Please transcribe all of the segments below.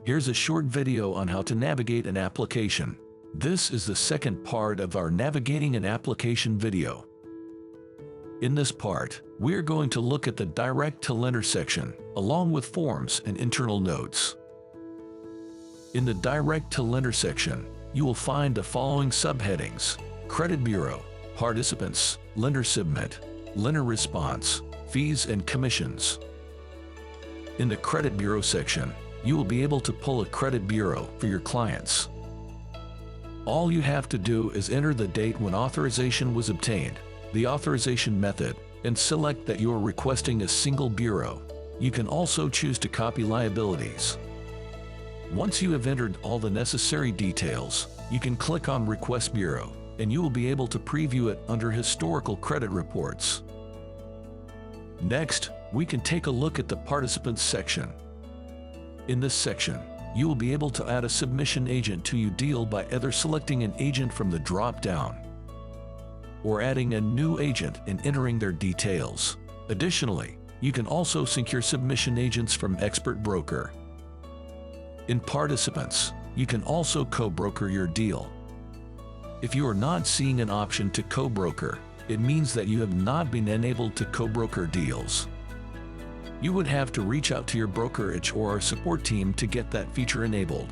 Here's a short video on how to navigate an application. This is the second part of our Navigating an Application video. In this part, we're going to look at the Direct to Lender section, along with forms and internal notes. In the Direct to Lender section, you will find the following subheadings: Credit Bureau, Participants, Lender Submit, Lender Response, Fees and Commissions. In the Credit Bureau section, you will be able to pull a credit bureau for your clients. All you have to do is enter the date when authorization was obtained, the authorization method, and select that you are requesting a single bureau. You can also choose to copy liabilities. Once you have entered all the necessary details, you can click on Request Bureau, and you will be able to preview it under Historical Credit Reports. Next, we can take a look at the Participants section. In this section, you will be able to add a submission agent to your deal by either selecting an agent from the drop-down or adding a new agent and entering their details. Additionally, you can also sync your submission agents from Expert Broker. In Participants, you can also co-broker your deal. If you are not seeing an option to co-broker, it means that you have not been enabled to co-broker deals. You would have to reach out to your brokerage or our support team to get that feature enabled.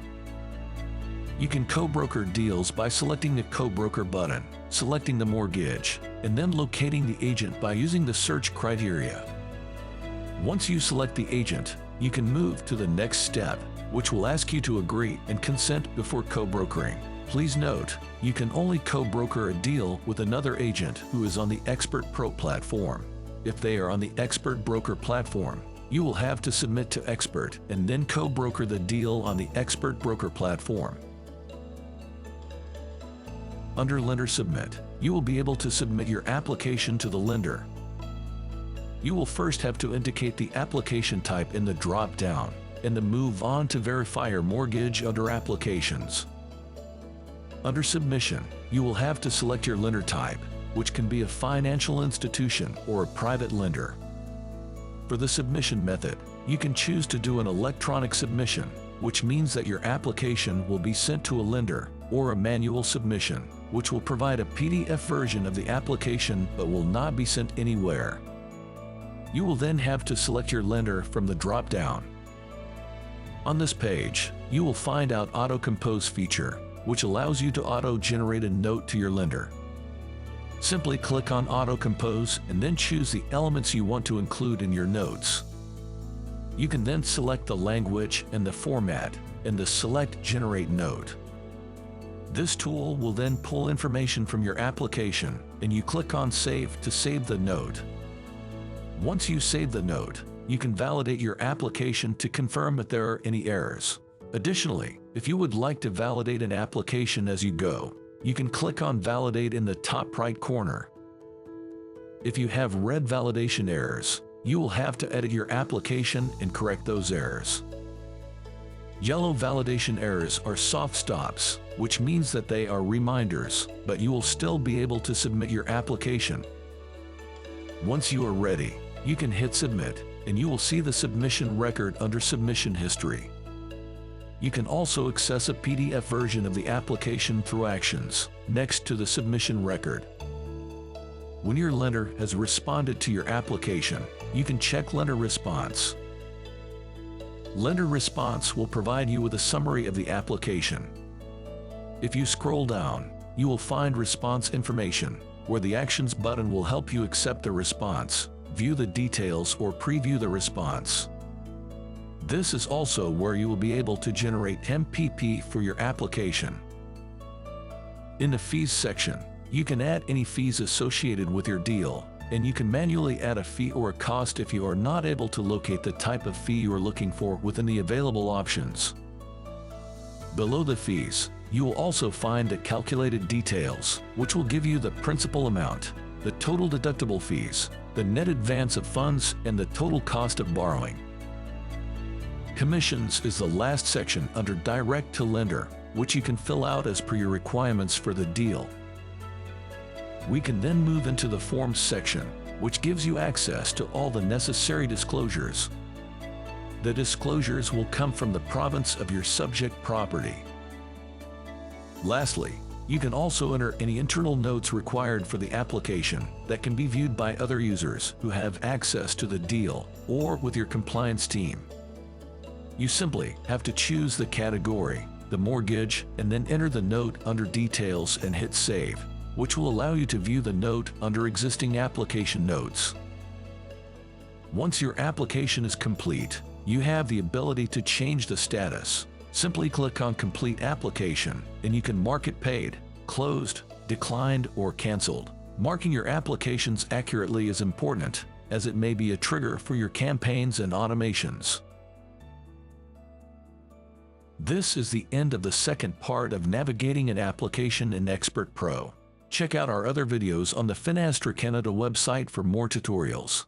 You can co-broker deals by selecting the co-broker button, selecting the mortgage, and then locating the agent by using the search criteria. Once you select the agent, you can move to the next step, which will ask you to agree and consent before co-brokering. Please note, you can only co-broker a deal with another agent who is on the Expert Pro platform. If they are on the Expert Broker platform, you will have to submit to Expert and then co-broker the deal on the Expert Broker platform. Under Lender Submit, you will be able to submit your application to the lender. You will first have to indicate the application type in the drop-down, and then move on to Verifier Mortgage under Applications. Under Submission, you will have to select your lender type, which can be a financial institution or a private lender. For the submission method, you can choose to do an electronic submission, which means that your application will be sent to a lender, or a manual submission, which will provide a PDF version of the application but will not be sent anywhere. You will then have to select your lender from the drop-down. On this page, you will find out Auto Compose feature, which allows you to auto-generate a note to your lender. Simply click on Auto Compose and then choose the elements you want to include in your notes. You can then select the language and the format and the Select Generate Note. This tool will then pull information from your application, and you click on Save to save the note. Once you save the note, you can validate your application to confirm if there are any errors. Additionally, if you would like to validate an application as you go, you can click on Validate in the top right corner. If you have red validation errors, you will have to edit your application and correct those errors. Yellow validation errors are soft stops, which means that they are reminders, but you will still be able to submit your application. Once you are ready, you can hit Submit, and you will see the submission record under Submission History. You can also access a PDF version of the application through Actions, next to the submission record. When your lender has responded to your application, you can check Lender Response. Lender Response will provide you with a summary of the application. If you scroll down, you will find Response Information, where the Actions button will help you accept the response, view the details, or preview the response. This is also where you will be able to generate MPP for your application. In the Fees section, you can add any fees associated with your deal, and you can manually add a fee or a cost if you are not able to locate the type of fee you are looking for within the available options. Below the fees, you will also find the calculated details, which will give you the principal amount, the total deductible fees, the net advance of funds, and the total cost of borrowing. Commissions is the last section under Direct to Lender, which you can fill out as per your requirements for the deal. We can then move into the Forms section, which gives you access to all the necessary disclosures. The disclosures will come from the province of your subject property. Lastly, you can also enter any internal notes required for the application that can be viewed by other users who have access to the deal or with your compliance team. You simply have to choose the category, the mortgage, and then enter the note under Details and hit Save, which will allow you to view the note under existing application notes. Once your application is complete, you have the ability to change the status. Simply click on Complete Application, and you can mark it paid, closed, declined, or canceled. Marking your applications accurately is important, as it may be a trigger for your campaigns and automations. This is the end of the second part of navigating an application in Expert Pro. Check out our other videos on the Finastra Canada website for more tutorials.